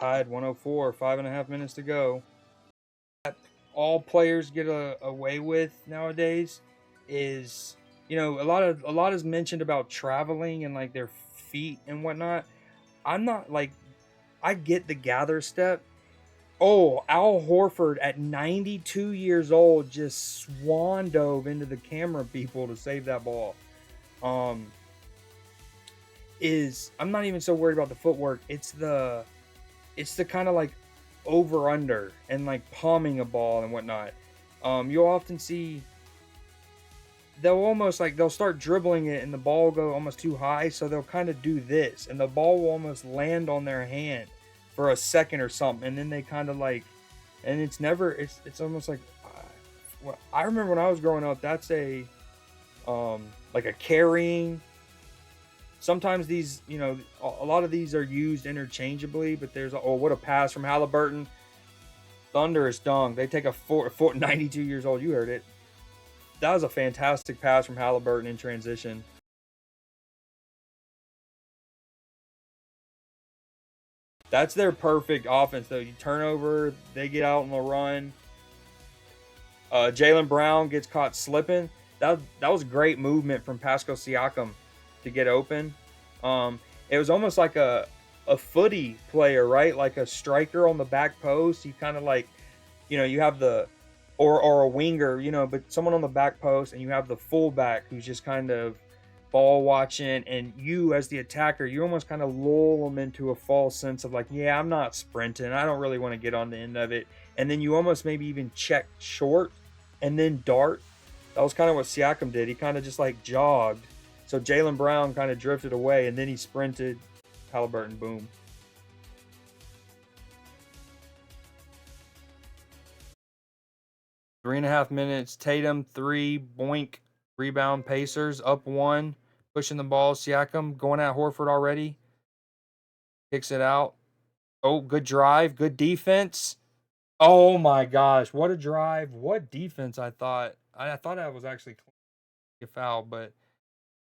tied 104, 5.5 minutes to go. All players get away with nowadays is, a lot is mentioned about traveling and like their feet and whatnot. I'm not like, I get the gather step. Oh, Al Horford at 92 years old just swan dove into the camera people to save that ball. I'm not even so worried about the footwork. It's the kind of like over under and like palming a ball and whatnot. You'll often see they'll start dribbling it and the ball will go almost too high, so they'll kind of do this and the ball will almost land on their hand for a second or something, and then they kind of like, and it's almost like, well, I remember when I was growing up, that's a like a carrying. Sometimes these, a lot of these are used interchangeably, but what a pass from Halliburton. Thunder is dunk. They take a 92 years old. You heard it. That was a fantastic pass from Halliburton in transition. That's their perfect offense, though. You turn over, they get out on the run. Jaylen Brown gets caught slipping. That was great movement from Pascal Siakam to get open. It was almost like a footy player, right? Like a striker on the back post. You kind of like, you have the or a winger, but someone on the back post, and you have the fullback who's just kind of ball watching, and you as the attacker, you almost kind of lull them into a false sense of like, yeah, I'm not sprinting. I don't really want to get on the end of it. And then you almost maybe even check short and then dart. That was kind of what Siakam did. He kind of just like jogged. So Jaylen Brown kind of drifted away, and then he sprinted. Halliburton, boom. 3.5 minutes. Tatum, 3, boink. Rebound, Pacers, up 1. Pushing the ball. Siakam going at Horford already. Kicks it out. Oh, good drive. Good defense. Oh my gosh. What a drive. What defense, I thought. I thought that was actually a foul, but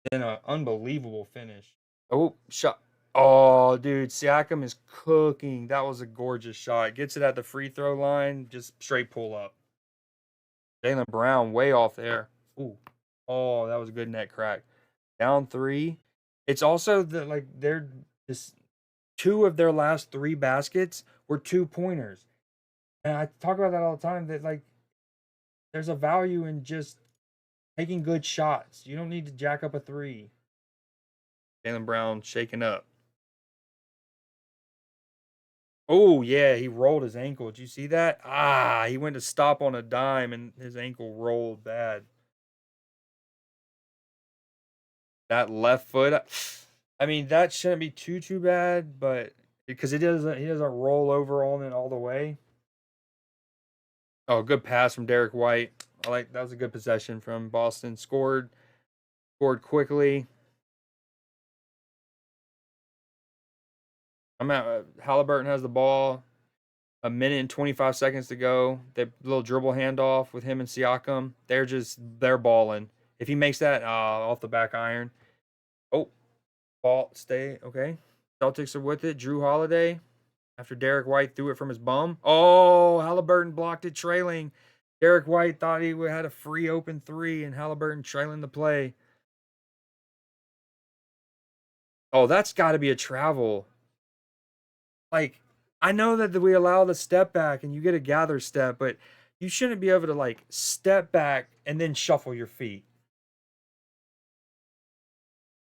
then an unbelievable finish. Oh, shot. Oh, dude. Siakam is cooking. That was a gorgeous shot. Gets it at the free throw line. Just straight pull up. Jaylen Brown way off there. Ooh. Oh, that was a good net crack. Down 3. It's also they're just 2 of their last 3 baskets were 2-pointers. And I talk about that all the time, that like there's a value in just taking good shots. You don't need to jack up a 3. Jaylen Brown shaking up. Oh, yeah, he rolled his ankle. Did you see that? He went to stop on a dime and his ankle rolled bad. That left foot, I mean, that shouldn't be too bad, but because he doesn't roll over on it all the way. Oh, good pass from Derek White. That was a good possession from Boston. Scored quickly. Halliburton has the ball. 1 minute and 25 seconds to go. The little dribble handoff with him and Siakam. They're balling. If he makes that off the back iron. Oh, ball stay okay. Celtics are with it. Drew Holiday after Derek White threw it from his bum. Oh, Halliburton blocked it, trailing. Derek White thought he had a free open 3, and Halliburton trailing the play. Oh, that's got to be a travel. Like, I know that we allow the step back and you get a gather step, but you shouldn't be able to like step back and then shuffle your feet.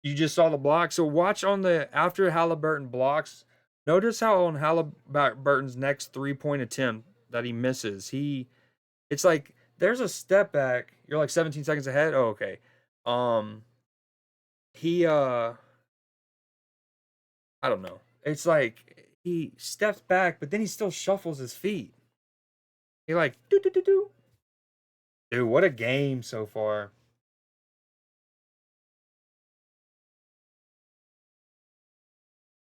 You just saw the block. So watch on the after Halliburton blocks. Notice how on Halliburton's next 3-point attempt that he misses. It's like there's a step back. You're like 17 seconds ahead. Oh, okay. He I don't know. It's like he steps back, but then he still shuffles his feet. He like do do do do. Dude, what a game so far.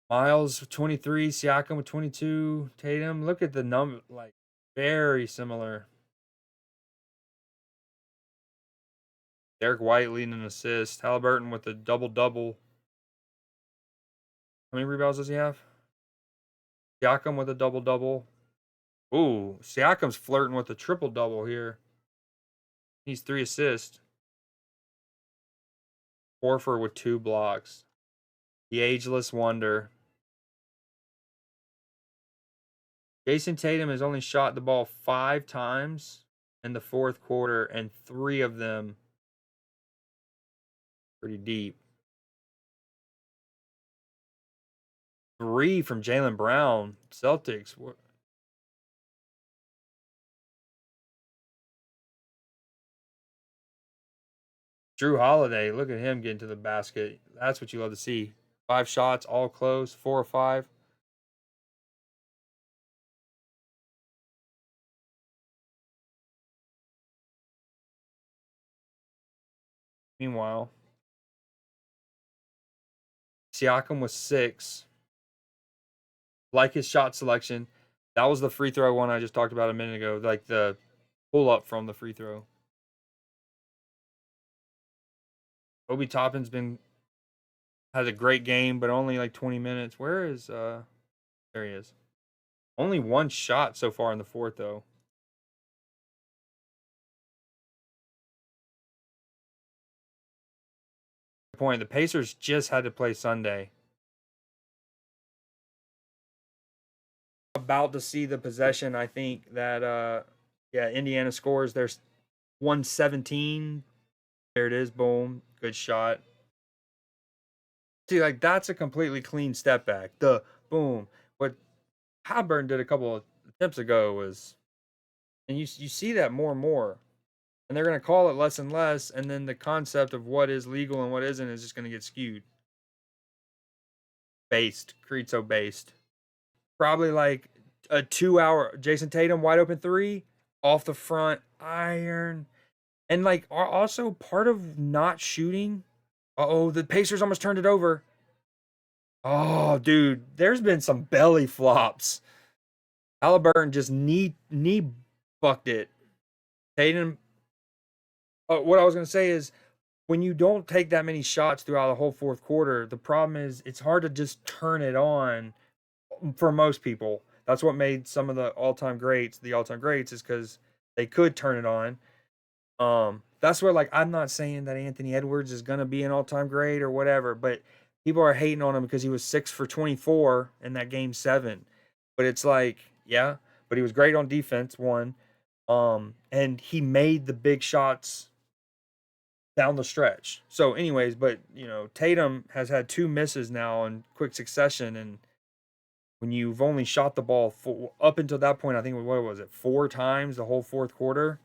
Miles with 23, Siakam with 22, Tatum. Look at the number, like very similar. Derek White leading an assist. Halliburton with a double double. How many rebounds does he have? Siakam with a double-double. Ooh, Siakam's flirting with a triple-double here. He's 3 assists. Horford with 2 blocks. The ageless wonder. Jason Tatum has only shot the ball 5 times in the fourth quarter, and 3 of them pretty deep. 3 from Jaylen Brown. Celtics. Drew Holiday, look at him getting to the basket. That's what you love to see. 5 shots, all close, 4 or 5. Meanwhile, Siakam was 6. Like his shot selection. That was the free throw one I just talked about a minute ago. Like the pull up from the free throw. Obi Toppin's has a great game, but only like 20 minutes. Where is there he is. Only 1 shot so far in the fourth though. Point. The Pacers just had to play Sunday. About to see the possession. I think that yeah, Indiana scores. There's 117. There it is. Boom. Good shot. See, like that's a completely clean step back. The boom. What Halliburton did a couple of attempts ago was, and you see that more and more, and they're going to call it less and less, and then the concept of what is legal and what isn't is just going to get skewed. Based, Creedso based. Probably like a 2-hour Jason Tatum wide open 3 off the front iron, and like also part of not shooting. Oh, the Pacers almost turned it over. Oh, dude, there's been some belly flops. Halliburton just knee bucked it. Tatum. What I was gonna say is, when you don't take that many shots throughout the whole fourth quarter, the problem is it's hard to just turn it on. For most people, that's what made some of the all-time greats is because they could turn it on. That's where, like, I'm not saying that Anthony Edwards is gonna be an all-time great or whatever, but people are hating on him because he was 6 for 24 in that game 7. But it's like, yeah, but he was great on defense, one. And he made the big shots down the stretch. So, anyways, but Tatum has had 2 misses now in quick succession, and when you've only shot the ball up until that point, I think what was it, 4 times the whole fourth quarter.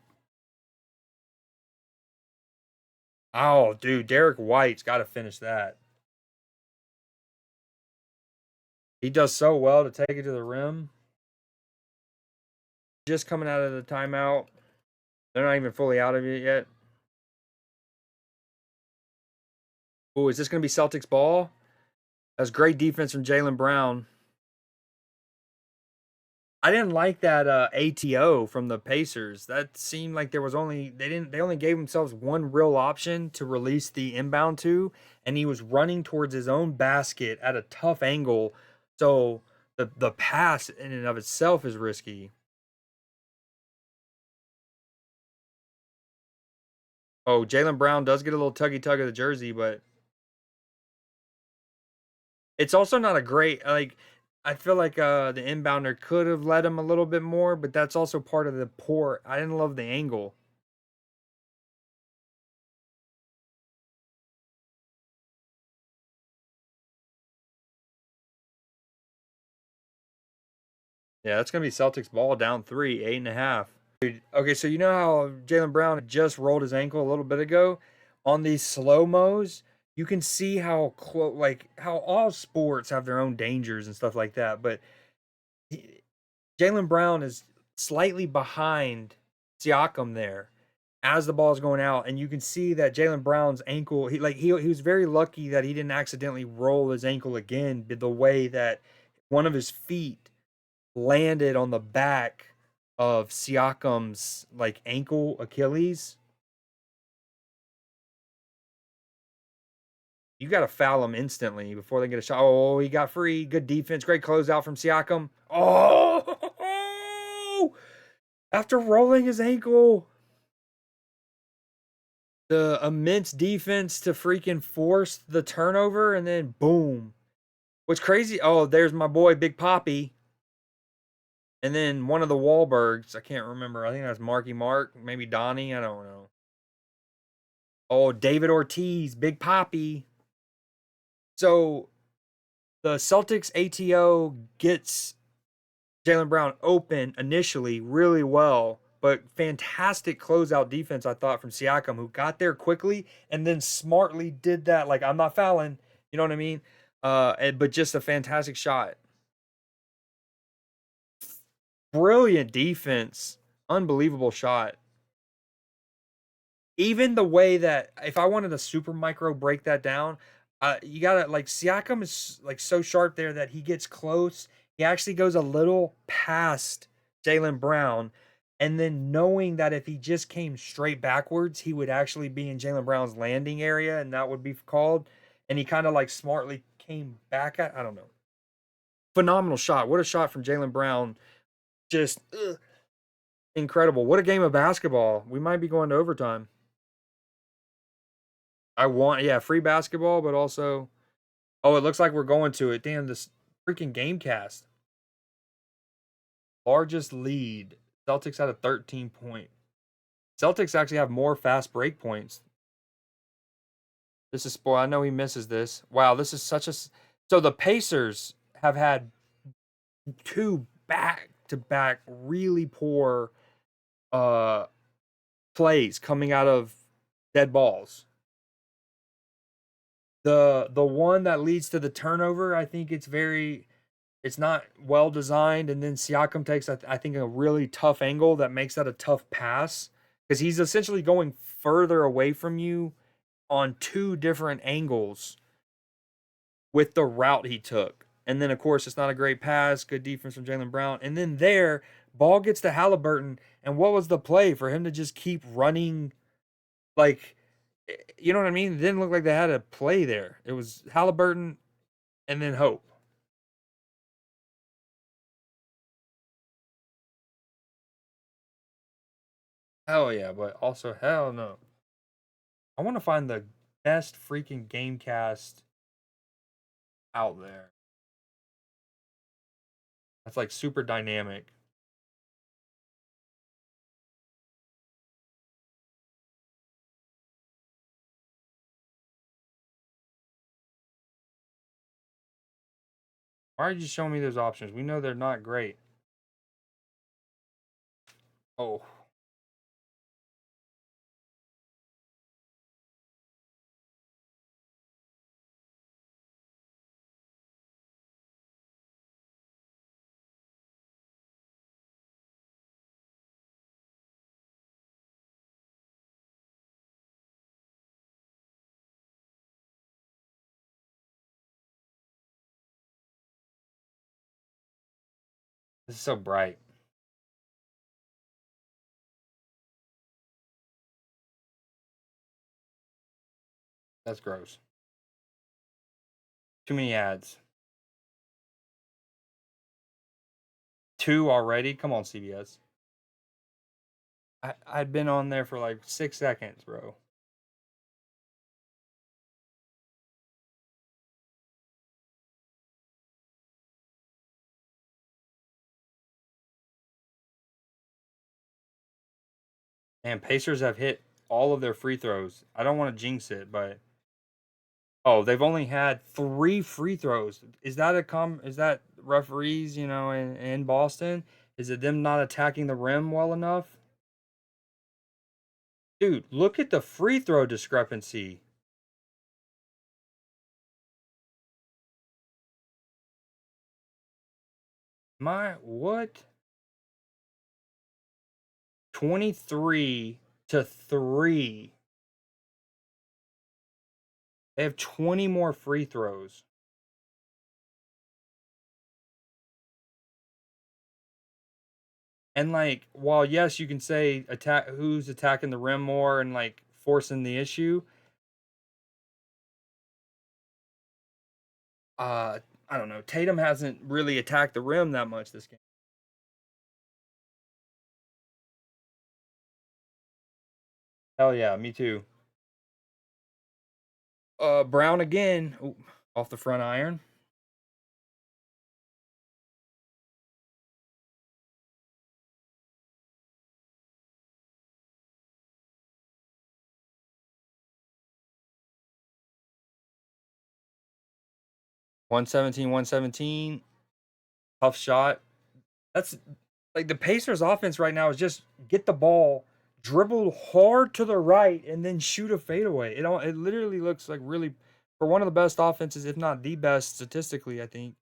Oh, dude, Derek White's got to finish that. He does so well to take it to the rim. Just coming out of the timeout. They're not even fully out of it yet. Oh, is this going to be Celtics ball? That's great defense from Jaylen Brown. I didn't like that ATO from the Pacers. That seemed like there was they only gave themselves one real option to release the inbound to, and he was running towards his own basket at a tough angle. So the pass in and of itself is risky. Oh, Jaylen Brown does get a little tuggy tug of the jersey, but it's also not a great, like, I feel like the inbounder could have let him a little bit more, but that's also part of the poor. I didn't love the angle. Yeah, that's gonna be Celtics ball down 3, 8.5. Dude, okay, so you know how Jaylen Brown just rolled his ankle a little bit ago? On these slow mos, you can see how close, like how all sports have their own dangers and stuff like that. But Jaylen Brown is slightly behind Siakam there as the ball is going out, and you can see that Jaylen Brown's ankle. He was very lucky that he didn't accidentally roll his ankle again. The way that one of his feet landed on the back of Siakam's like ankle Achilles. You got to foul them instantly before they get a shot. Oh, he got free. Good defense. Great closeout from Siakam. Oh, after rolling his ankle. The immense defense to freaking force the turnover, and then boom. What's crazy? Oh, there's my boy Big Poppy. And then one of the Wahlbergs, I can't remember. I think that's Marky Mark, maybe Donnie. I don't know. Oh, David Ortiz, Big Poppy. So the Celtics ATO gets Jaylen Brown open initially really well, but fantastic closeout defense, I thought, from Siakam, who got there quickly and then smartly did that. Like, I'm not fouling. You know what I mean? But just a fantastic shot. Brilliant defense. Unbelievable shot. Even the way that, if I wanted to super micro break that down, you gotta, like, Siakam is like so sharp there that he gets close. He actually goes a little past Jaylen Brown, and then knowing that if he just came straight backwards, he would actually be in Jaylen Brown's landing area, and that would be called. And he kind of like smartly came back at, I don't know. Phenomenal shot. What a shot from Jaylen Brown. Just incredible. What a game of basketball. We might be going to overtime. I want, yeah, free basketball, but also, oh, it looks like we're going to it. Damn, this freaking game cast. Largest lead. Celtics had a 13-point. Celtics actually have more fast break points. This is spoil. I know he misses this. Wow, this is such a. So the Pacers have had 2 back-to-back really poor plays coming out of dead balls. The one that leads to the turnover, I think it's not well designed, and then Siakam takes, I think, a really tough angle that makes that a tough pass because he's essentially going further away from you on 2 different angles with the route he took. And then, of course, it's not a great pass. Good defense from Jaylen Brown. And then there, ball gets to Halliburton. And what was the play for him to just keep running? Like, you know what I mean? It didn't look like they had a play there. It was Halliburton and then Hope. Hell yeah, but also hell no. I want to find the best freaking game cast out there. That's like super dynamic. Why are you showing me those options? We know they're not great. Oh. This is so bright. That's gross. Too many ads. 2 already? Come on, CBS. I'd been on there for like 6 seconds, bro. And Pacers have hit all of their free throws. I don't want to jinx it, but oh, they've only had 3 free throws. Is that is that referees, in Boston? Is it them not attacking the rim well enough? Dude, look at the free throw discrepancy. My what? 23 to 3. They have 20 more free throws. And like, while yes, you can say attack who's attacking the rim more and like forcing the issue, I don't know. Tatum hasn't really attacked the rim that much this game. Hell yeah, me too. Brown again. Ooh, off the front iron. 117, 117. Tough shot. That's like the Pacers offense right now is just get the ball, dribble hard to the right, and then shoot a fadeaway. It literally looks like really for one of the best offenses, if not the best statistically, I think.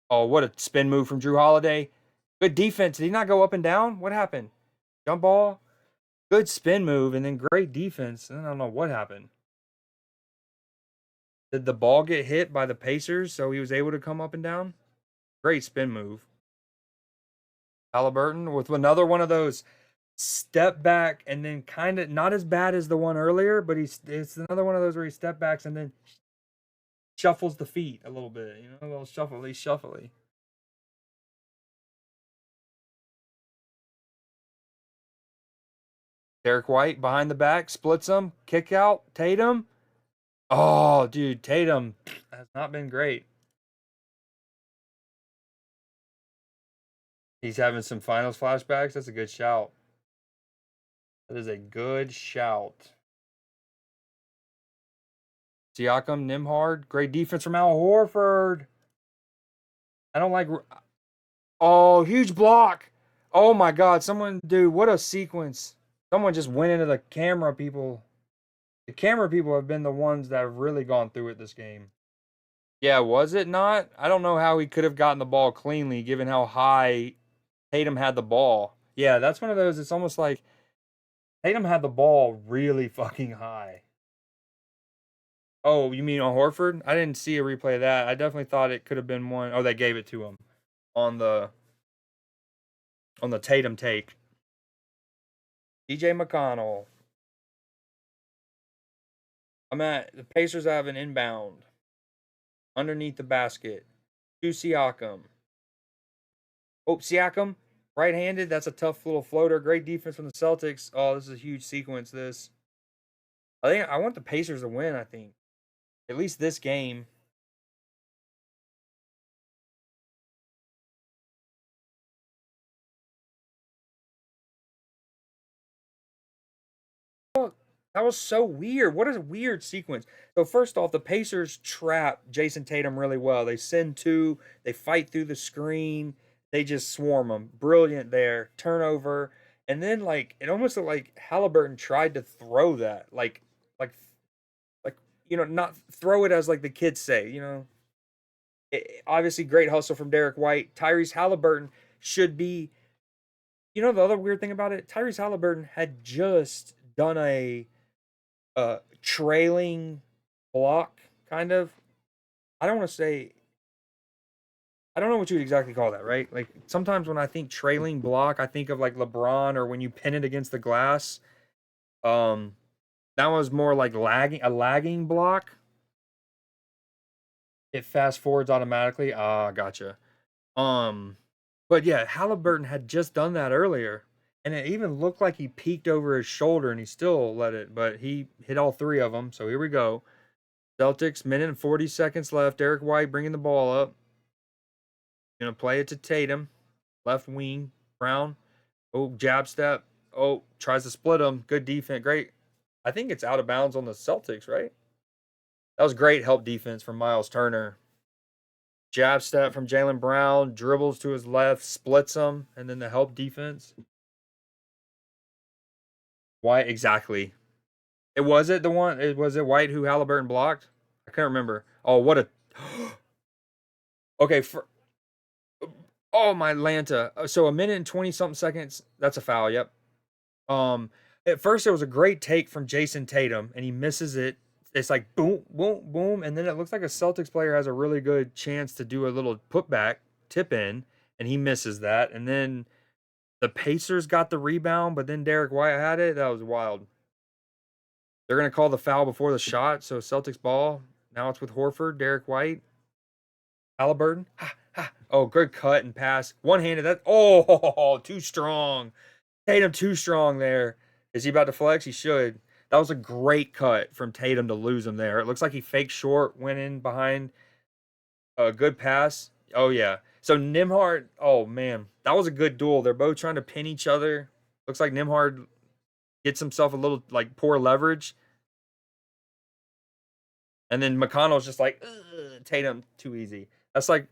Oh, what a spin move from Drew Holiday. Good defense. Did he not go up and down? What happened? Jump ball. Good spin move and then great defense. And I don't know what happened. Did the ball get hit by the Pacers so he was able to come up and down? Great spin move. Halliburton with another one of those step back and then kind of not as bad as the one earlier, but it's another one of those where he step backs and then shuffles the feet a little bit, a little shuffly. Derek White behind the back, splits them, kick out, Tatum. Oh, dude, Tatum has not been great. He's having some finals flashbacks. That's a good shout. That is a good shout. Siakam, Nimhard, great defense from Al Horford. I don't like. Oh, huge block. Oh my God. Dude, what a sequence. Someone just went into the camera people. The camera people have been the ones that have really gone through it this game. Yeah, was it not? I don't know how he could have gotten the ball cleanly given how high Tatum had the ball. Yeah, that's one of those. It's almost like Tatum had the ball really fucking high. Oh, you mean on Horford? I didn't see a replay of that. I definitely thought it could have been one. Oh, they gave it to him on the Tatum take. DJ McConnell. The Pacers have an inbound underneath the basket to Siakam. Oh, Siakam, right-handed. That's a tough little floater. Great defense from the Celtics. Oh, this is a huge sequence. I want the Pacers to win. I think at least this game. That was so weird. What a weird sequence. So first off, the Pacers trap Jason Tatum really well. They send two, they fight through the screen, they just swarm him. Brilliant there. Turnover. And then it almost looked like Halliburton tried to throw that. Like not throw it as like the kids say, obviously great hustle from Derek White. Tyrese Halliburton should be the other weird thing about it, Tyrese Halliburton had just done a trailing block, kind of. I don't want to say. I don't know what you would exactly call that, right? Like sometimes when I think trailing block, I think of like LeBron or when you pin it against the glass. Um, that was more like a lagging block. It fast forwards automatically. Ah, gotcha. Um, but yeah, Halliburton had just done that earlier, and it even looked like he peeked over his shoulder, and he still let it. But he hit all three of them. So here we go. Celtics, minute and 40 seconds left. Derek White bringing the ball up. Gonna play it to Tatum, left wing. Brown. Oh, jab step. Oh, tries to split him. Good defense. Great. I think it's out of bounds on the Celtics, right? That was great help defense from Miles Turner. Jab step from Jaylen Brown. Dribbles to his left, splits him, and then the help defense. White, exactly. Was it the one? Was it White who Halliburton blocked? I can't remember. Oh, what a. Okay, oh my Atlanta. So a minute and 20 something seconds. That's a foul. Yep. At first it was a great take from Jason Tatum, and he misses it. It's like boom, boom, boom, and then it looks like a Celtics player has a really good chance to do a little putback tip in, and he misses that. And then the Pacers got the rebound, but then Derek White had it. That was wild. They're gonna call the foul before the shot, so Celtics ball. Now it's with Horford, Derek White. Halliburton. Ha, ha. Oh, good cut and pass. One-handed. That. Oh, too strong. Tatum too strong there. Is he about to flex? He should. That was a great cut from Tatum to lose him there. It looks like he faked short, went in behind a good pass. Oh yeah. So Nimhard, oh man, that was a good duel. They're both trying to pin each other. Looks like Nimhard gets himself a little like poor leverage. And then McConnell's just like Tatum too easy. That's like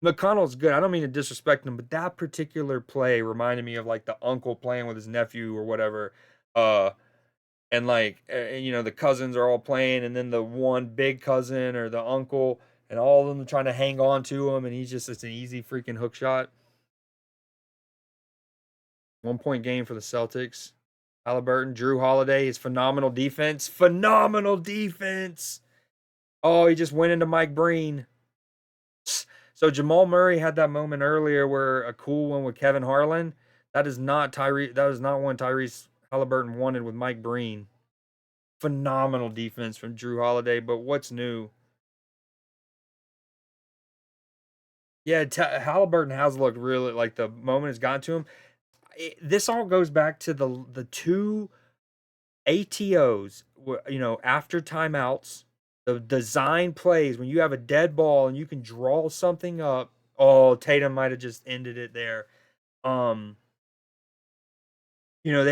McConnell's good. I don't mean to disrespect him, but that particular play reminded me of like the uncle playing with his nephew or whatever. Uh and like the cousins are all playing, and then the one big cousin or the uncle, and all of them trying to hang on to him, and it's an easy freaking hook shot. 1 point game for the Celtics. Halliburton, Drew Holiday, his phenomenal defense. Phenomenal defense. Oh, he just went into Mike Breen. So Jamal Murray had that moment earlier where a cool one with Kevin Harlan. That is not Tyree. That is not one Tyrese Halliburton wanted with Mike Breen. Phenomenal defense from Drew Holiday. But what's new? Yeah, Halliburton has looked really like the moment has gotten to him. This all goes back to the two ATOs, after timeouts, the design plays when you have a dead ball and you can draw something up. Oh, Tatum might have just ended it there. They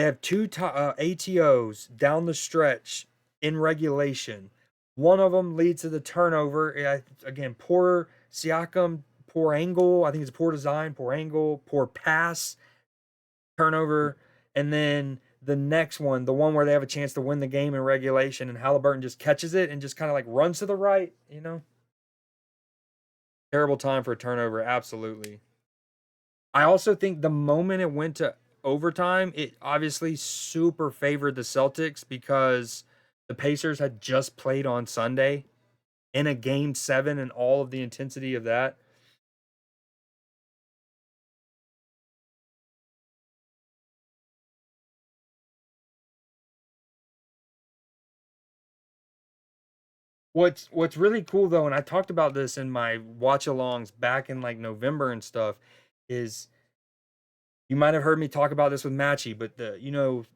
have two ATOs down the stretch in regulation. One of them leads to the turnover. Again, poor Siakam, poor angle. I think it's poor design, poor angle, poor pass, turnover. And then the next one, the one where they have a chance to win the game in regulation, and Halliburton just catches it and just kind of like runs to the right. Terrible time for a turnover. Absolutely. I also think the moment it went to overtime, it obviously super favored the Celtics because the Pacers had just played on Sunday in a game 7 and all of the intensity of that. What's really cool though, and I talked about this in my watch alongs back in like November and stuff, is you might have heard me talk about this with Matchy, but the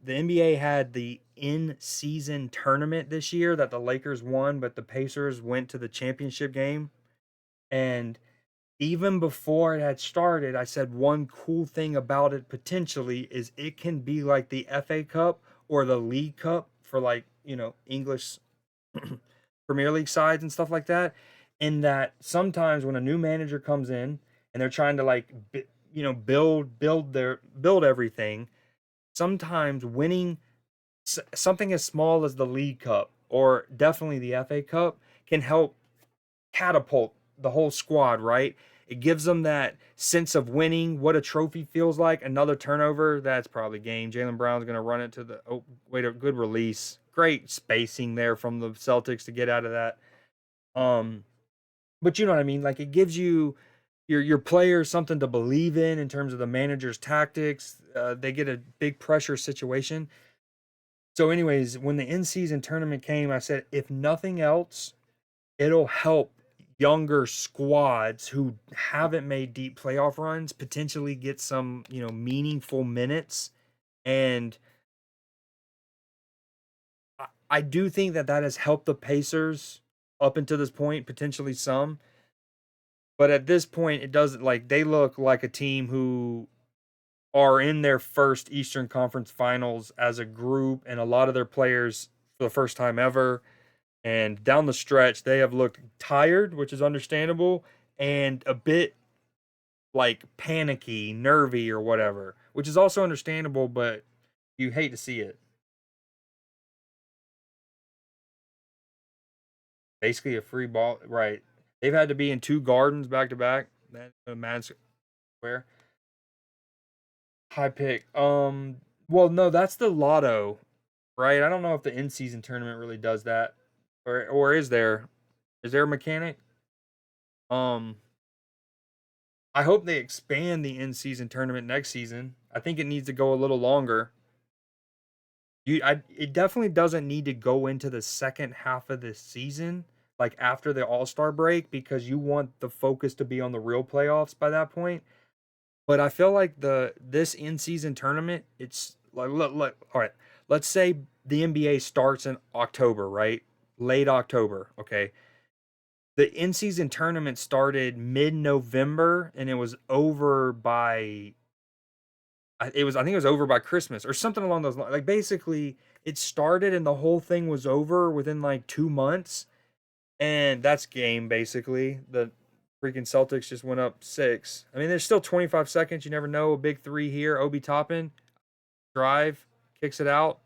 NBA had the in-season tournament this year that the Lakers won, but the Pacers went to the championship game. And even before it had started, I said one cool thing about it potentially is it can be like the FA Cup or the League Cup for like, English Premier League sides and stuff like that. In that sometimes when a new manager comes in and they're trying to like build everything, sometimes winning something as small as the League Cup or definitely the FA Cup can help catapult the whole squad, right? It gives them that sense of winning, what a trophy feels like. Another turnover, that's probably game. Jaylen Brown's going to run it to the wait, a good release. Great spacing there from the Celtics to get out of that. But you know what I mean? Like it gives you your players something to believe in terms of the manager's tactics. They get a big pressure situation. So, anyways, when the in-season tournament came, I said, if nothing else, it'll help younger squads who haven't made deep playoff runs potentially get some, meaningful minutes. And I do think that has helped the Pacers up until this point, potentially some. But at this point, it doesn't like they look like a team who are in their first Eastern Conference Finals as a group, and a lot of their players for the first time ever. And down the stretch, they have looked tired, which is understandable, and a bit like panicky, nervy, or whatever, which is also understandable, but you hate to see it. Basically, a free ball, right? They've had to be in two gardens back to back. Madison Square. High pick. Well, no, that's the lotto, right? I don't know if the in-season tournament really does that, or is there a mechanic? Um, I hope they expand the in-season tournament next season. I think it needs to go a little longer. It definitely doesn't need to go into the second half of the season, like after the All-Star break because you want the focus to be on the real playoffs by that point. But I feel like this in-season tournament, it's like look, all right. Let's say the NBA starts in October, right? Late October, okay? The in-season tournament started mid-November and it was over by I think it was over by Christmas or something along those lines. Like basically it started and the whole thing was over within like 2 months. And that's game basically. The freaking Celtics just went up 6. I mean, there's still 25 seconds. You never know. A big 3 here. Obi Toppin drive, kicks it out.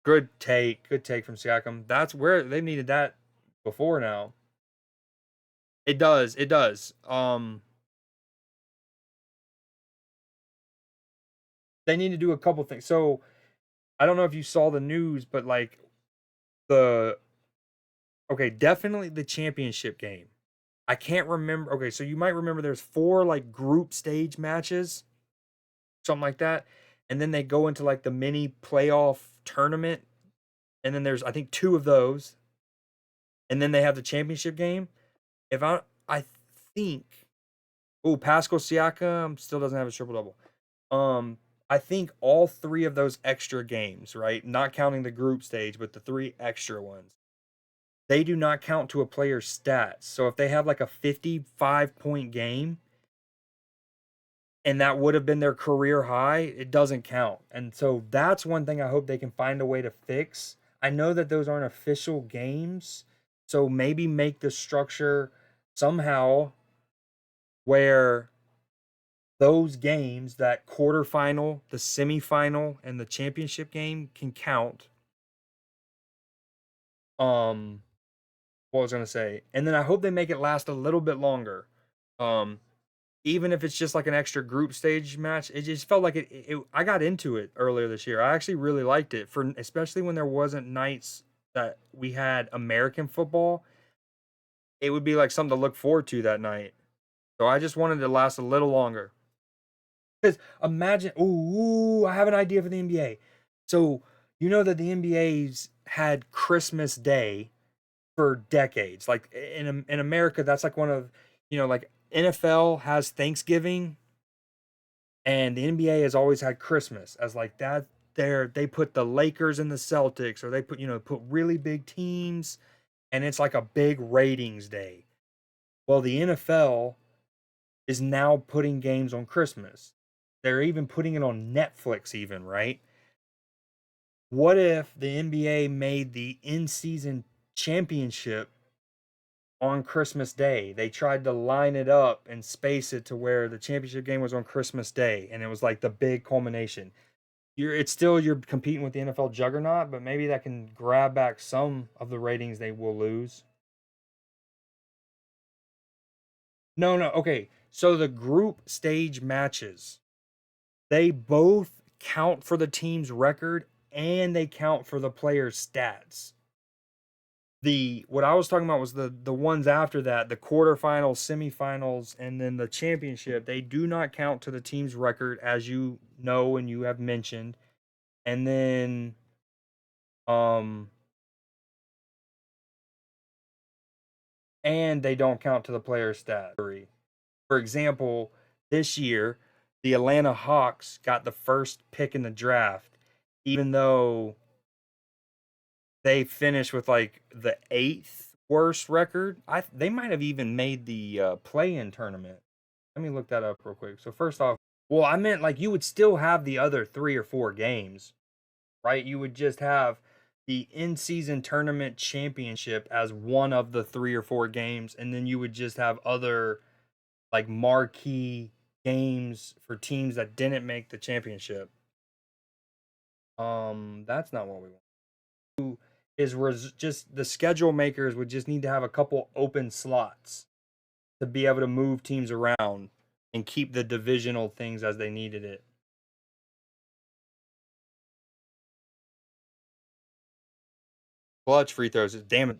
Good take. Good take from Siakam. That's where they needed that before now. It does. It does. They need to do a couple things. So I don't know if you saw the news, but like the okay, definitely the championship game. I can't remember. Okay, so you might remember there's 4 like group stage matches, something like that, and then they go into like the mini playoff tournament, and then there's I think 2 of those, and then they have the championship game. If I think, oh, Pascal Siakam still doesn't have a triple double. I think all 3 of those extra games, right, not counting the group stage, but the 3 extra ones, they do not count to a player's stats. So if they have like a 55-point game and that would have been their career high, it doesn't count. And so that's one thing I hope they can find a way to fix. I know that those aren't official games, so maybe make the structure somehow where those games, that quarterfinal, the semifinal, and the championship game can count. What was I gonna say? And then I hope they make it last a little bit longer. Um, Even if it's just like an extra group stage match, it just felt like I got into it earlier this year. I actually really liked it for especially when there wasn't nights that we had American football. It would be like something to look forward to that night. So I just wanted it to last a little longer. Because imagine, ooh, I have an idea for the NBA. So you know that the NBA's had Christmas Day for decades. Like in America, that's like one of like NFL has Thanksgiving, and the NBA has always had Christmas as like that. There they put the Lakers and the Celtics, or they put really big teams, and it's like a big ratings day. Well, the NFL is now putting games on Christmas. They're even putting it on Netflix, even, right? What if the NBA made the in-season championship on Christmas Day? They tried to line it up and space it to where the championship game was on Christmas Day, and it was like the big culmination. You're competing with the NFL juggernaut, but maybe that can grab back some of the ratings they will lose. No, no, okay. So the group stage matches, they both count for the team's record and they count for the player's stats. The what I was talking about was the ones after that, the quarterfinals, semifinals, and then the championship. They do not count to the team's record, as you know and you have mentioned. And then um and they don't count to the player's stat. For example, this year, the Atlanta Hawks got the first pick in the draft, even though they finished with like the 8th worst record. They might have even made the play-in tournament. Let me look that up real quick. So first off, well, I meant like you would still have the other 3 or 4 games, right? You would just have the in-season tournament championship as one of the 3 or 4 games, and then you would just have other like marquee games for teams that didn't make the championship. That's not what we want. Just the schedule makers would just need to have a couple open slots to be able to move teams around and keep the divisional things as they needed it. Clutch free throws. Damn it.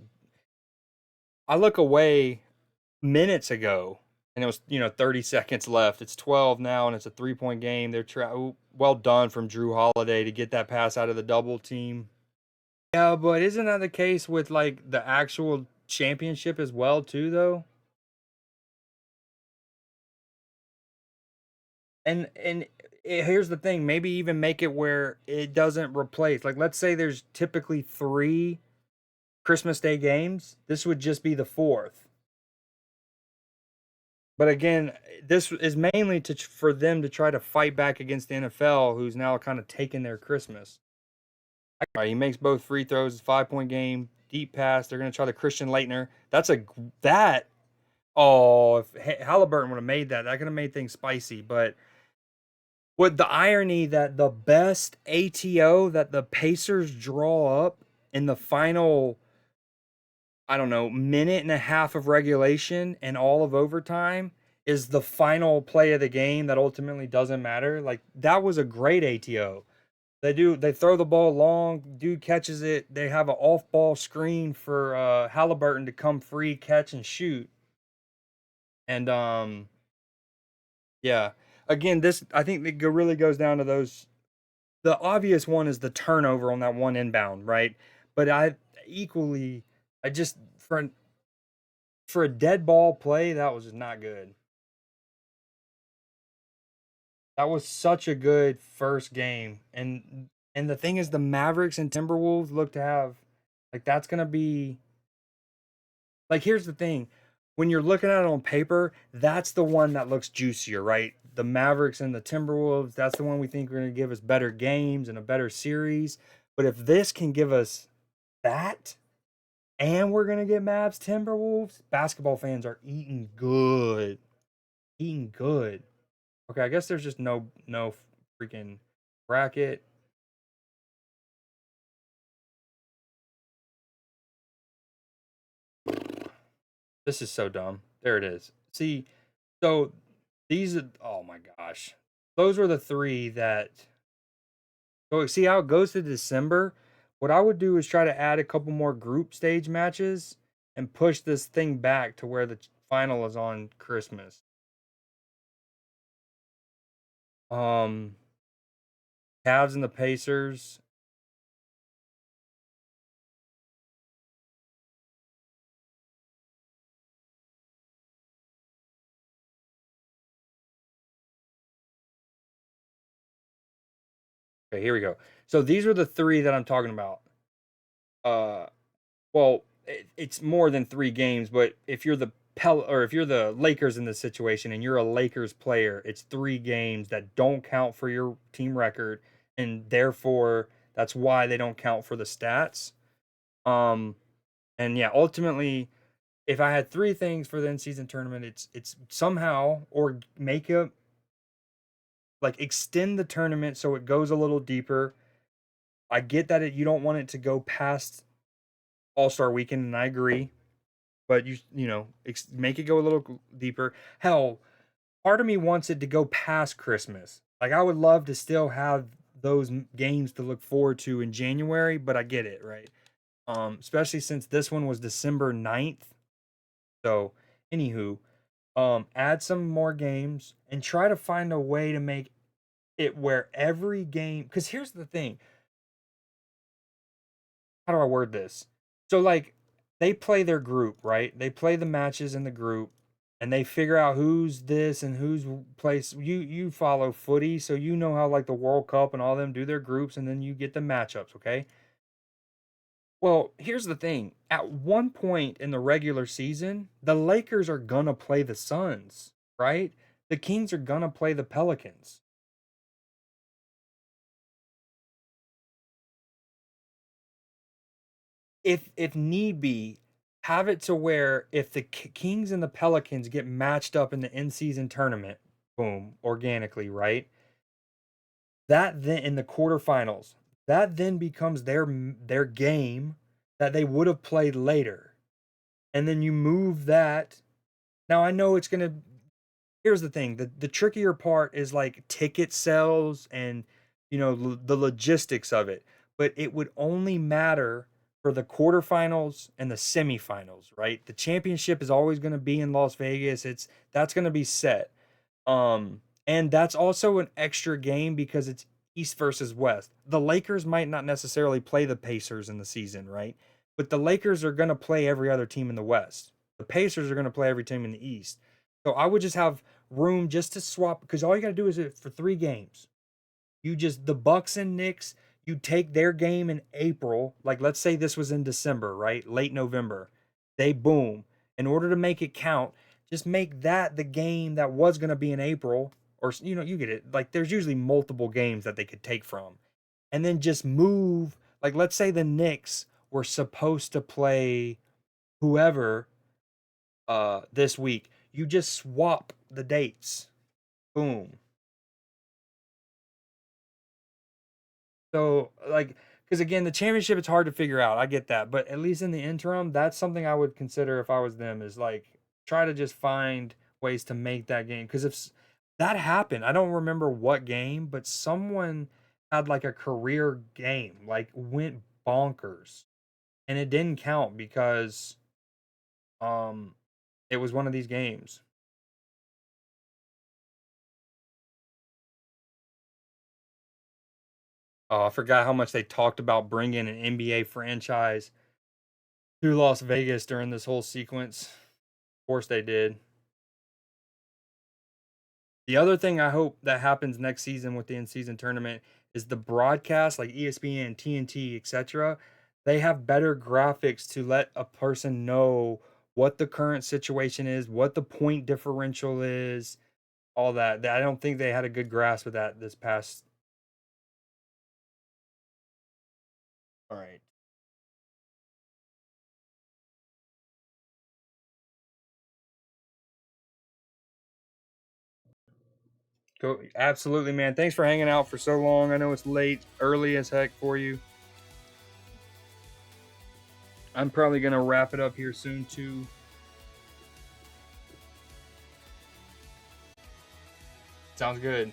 I look away minutes ago and it was 30 seconds left. It's 12 now and it's a 3-point game. Well done from Drew Holiday to get that pass out of the double team. Yeah, but isn't that the case with like the actual championship as well too though? Here's the thing, maybe even make it where it doesn't replace. Like let's say there's typically 3 Christmas Day games. This would just be the 4th. But again, this is mainly for them to try to fight back against the NFL, who's now kind of taking their Christmas. All right, he makes both free throws. 5-point game, deep pass. They're going to try the Christian Leitner. That. Oh, if Halliburton would have made that, that could have made things spicy. But with the irony that the best ATO that the Pacers draw up in the final, I don't know, minute and a half of regulation and all of overtime is the final play of the game that ultimately doesn't matter. Like that was a great ATO. They throw the ball long, dude catches it. They have an off ball screen for Halliburton to come free, catch and shoot. And yeah. Again, this I think it really goes down to those. The obvious one is the turnover on that one inbound, right? But I just for a dead ball play, that was just not good. That was such a good first game, and the thing is, the Mavericks and Timberwolves look to have like that's gonna be like. Here's the thing: when you're looking at it on paper, that's the one that looks juicier, right? The Mavericks and the Timberwolves, that's the one we think are gonna give us better games and a better series. But if this can give us that, and we're gonna get Mavs Timberwolves, basketball fans are eating good. Okay, I guess there's just no freaking bracket. This is so dumb. There it is. See, so these are oh my gosh. Those were the 3 that so see how it goes to December? What I would do is try to add a couple more group stage matches and push this thing back to where the final is on Christmas. Um Cavs and the Pacers. Okay, here we go. So these are the 3 that I'm talking about. Uh well, it's more than 3 games, but if you're the if you're the Lakers in this situation and you're a Lakers player, it's 3 games that don't count for your team record, and therefore that's why they don't count for the stats. Um, and yeah, ultimately, if I had 3 things for the in-season tournament, it's somehow or make a like extend the tournament so it goes a little deeper. I get that you don't want it to go past All-Star weekend, and I agree. But you know, make it go a little deeper. Hell, part of me wants it to go past Christmas. Like I would love to still have those games to look forward to in January, but I get it, right? Especially since this one was December 9th. So, anywho, add some more games and try to find a way to make it where every game because here's the thing. How do I word this? So like they play their group, right? They play the matches in the group and they figure out who's this and who's place. You follow footy, so you know how like the World Cup and all them do their groups and then you get the matchups, okay? Well, here's the thing. At one point in the regular season, the Lakers are gonna play the Suns, right? The Kings are gonna play the Pelicans. If need be, have it to where if the Kings and the Pelicans get matched up in the in-season tournament, boom, organically, right? That then in the quarterfinals, that then becomes their game that they would have played later. And then you move that. Now I know it's going to here's the thing. The trickier part is like ticket sales and you know the logistics of it. But it would only matter for the quarterfinals and the semifinals, right? The championship is always going to be in Las Vegas. That's going to be set. And that's also an extra game because it's East versus West. The Lakers might not necessarily play the Pacers in the season, right? But the Lakers are going to play every other team in the West. The Pacers are going to play every team in the East. So I would just have room just to swap, because all you got to do is it for 3 games. You just, the Bucks and Knicks, you take their game in April. Like, let's say this was in December, right? Late November. They boom. In order to make it count, just make that the game that was going to be in April, or you get it. Like, there's usually multiple games that they could take from, and then just move. Like, let's say the Knicks were supposed to play whoever this week. You just swap the dates. Boom. So, like, because again, the championship, it's hard to figure out. I get that, but at least in the interim, that's something I would consider if I was them. Is like try to just find ways to make that game. Because if that happened, I don't remember what game, but someone had like a career game, like went bonkers, and it didn't count because um it was one of these games. Oh, I forgot how much they talked about bringing an NBA franchise to Las Vegas during this whole sequence. Of course they did. The other thing I hope that happens next season with the in-season tournament is the broadcast, like ESPN, TNT, etc. They have better graphics to let a person know what the current situation is, what the point differential is, all that. I don't think they had a good grasp of that this past. All right. Go, absolutely, man. Thanks for hanging out for so long. I know it's late, early as heck for you. I'm probably gonna wrap it up here soon too. Sounds good.